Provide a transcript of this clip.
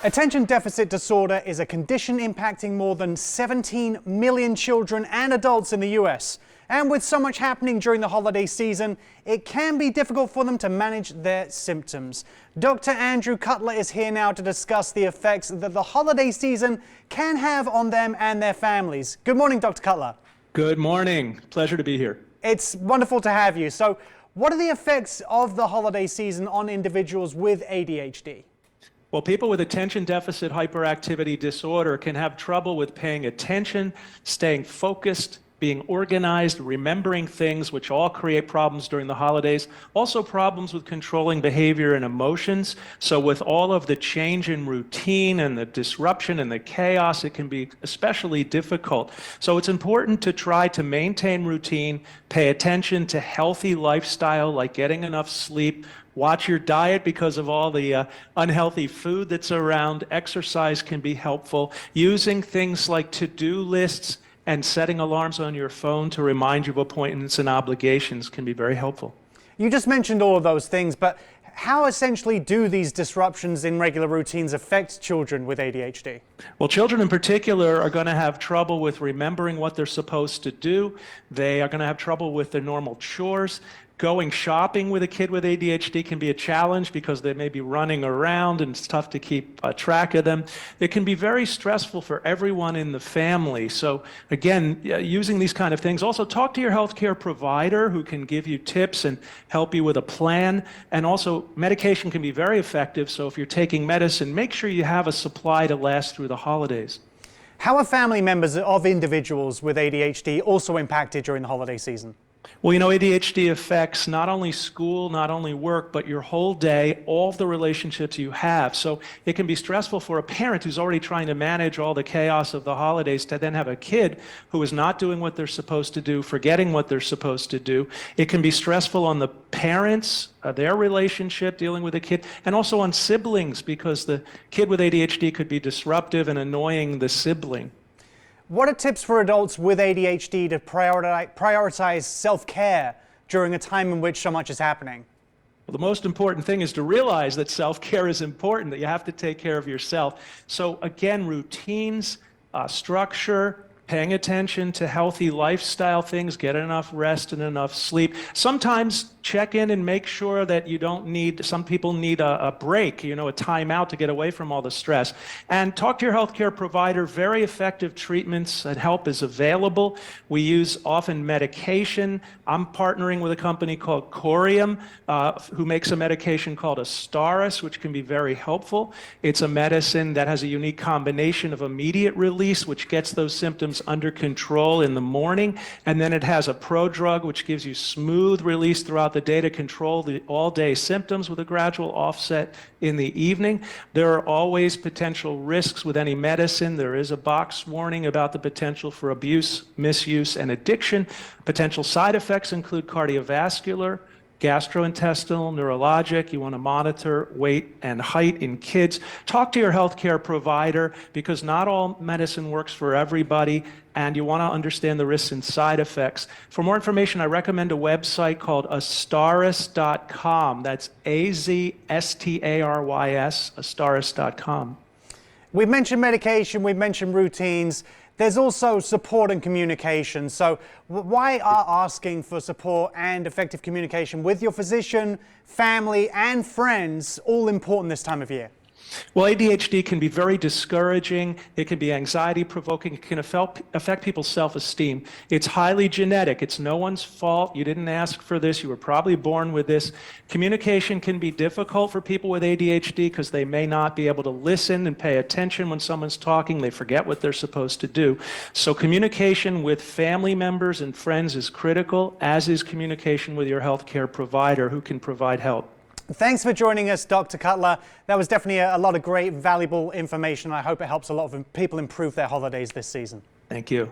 Attention deficit disorder is a condition impacting more than 17 million children and adults in the US. And with so much happening during the holiday season, it can be difficult for them to manage their symptoms. Dr. Andrew Cutler is here now to discuss the effects that the holiday season can have on them and their families. Good morning, Dr. Cutler. Good morning. Pleasure to be here. It's wonderful to have you. So, what are the effects of the holiday season on individuals with ADHD? Well, people with attention deficit hyperactivity disorder can have trouble with paying attention, staying focused, being organized, remembering things, which all create problems during the holidays. Also problems with controlling behavior and emotions. So with all of the change in routine and the disruption and the chaos, it can be especially difficult. So it's important to try to maintain routine, pay attention to healthy lifestyle like getting enough sleep, watch your diet because of all the unhealthy food that's around. Exercise can be helpful. Using things like to-do lists and setting alarms on your phone to remind you of appointments and obligations can be very helpful. You just mentioned all of those things, but how essentially do these disruptions in regular routines affect children with ADHD? Well, children in particular are going to have trouble with remembering what they're supposed to do. They are going to have trouble with their normal chores. Going shopping with a kid with ADHD can be a challenge because they may be running around and it's tough to keep track of them. It can be very stressful for everyone in the family. So again, using these kind of things. Also talk to your healthcare provider who can give you tips and help you with a plan. And also medication can be very effective. So if you're taking medicine, make sure you have a supply to last through the holidays. How are family members of individuals with ADHD also impacted during the holiday season? Well, you know, ADHD affects not only school, not only work, but your whole day, all of the relationships you have. So it can be stressful for a parent who's already trying to manage all the chaos of the holidays to then have a kid who is not doing what they're supposed to do, forgetting what they're supposed to do. It can be stressful on the parents, their relationship dealing with a kid, and also on siblings because the kid with ADHD could be disruptive and annoying the sibling. What are tips for adults with ADHD to prioritize self-care during a time in which so much is happening? Well, the most important thing is to realize that self-care is important, that you have to take care of yourself. So again, routines, structure, paying attention to healthy lifestyle things, get enough rest and enough sleep. Sometimes check in and make sure that you don't need, some people need a break, a timeout to get away from all the stress. And talk to your healthcare provider. Very effective treatments and help is available. We use often medication. I'm partnering with a company called Corium, who makes a medication called Astaris, which can be very helpful. It's a medicine that has a unique combination of immediate release, which gets those symptoms under control in the morning, and then it has a prodrug which gives you smooth release throughout the day to control the all-day symptoms with a gradual offset in the evening. There are always potential risks with any medicine. There is a box warning about the potential for abuse, misuse, and addiction. Potential side effects include cardiovascular, gastrointestinal, neurologic. You want to monitor weight and height in kids. Talk to your healthcare provider because not all medicine works for everybody, and you want to understand the risks and side effects. For more information, I recommend a website called Astaris.com. That's AZSTARYS, Astaris.com. We've mentioned medication, we've mentioned routines. There's also support and communication. So why are asking for support and effective communication with your physician, family, and friends all important this time of year? Well, ADHD can be very discouraging. It can be anxiety-provoking. It can affect people's self-esteem. It's highly genetic. It's no one's fault. You didn't ask for this. You were probably born with this. Communication can be difficult for people with ADHD because they may not be able to listen and pay attention when someone's talking. They forget what they're supposed to do. So communication with family members and friends is critical, as is communication with your healthcare provider who can provide help. Thanks for joining us, Dr. Cutler. That was definitely a lot of great, valuable information. I hope it helps a lot of people improve their holidays this season. Thank you.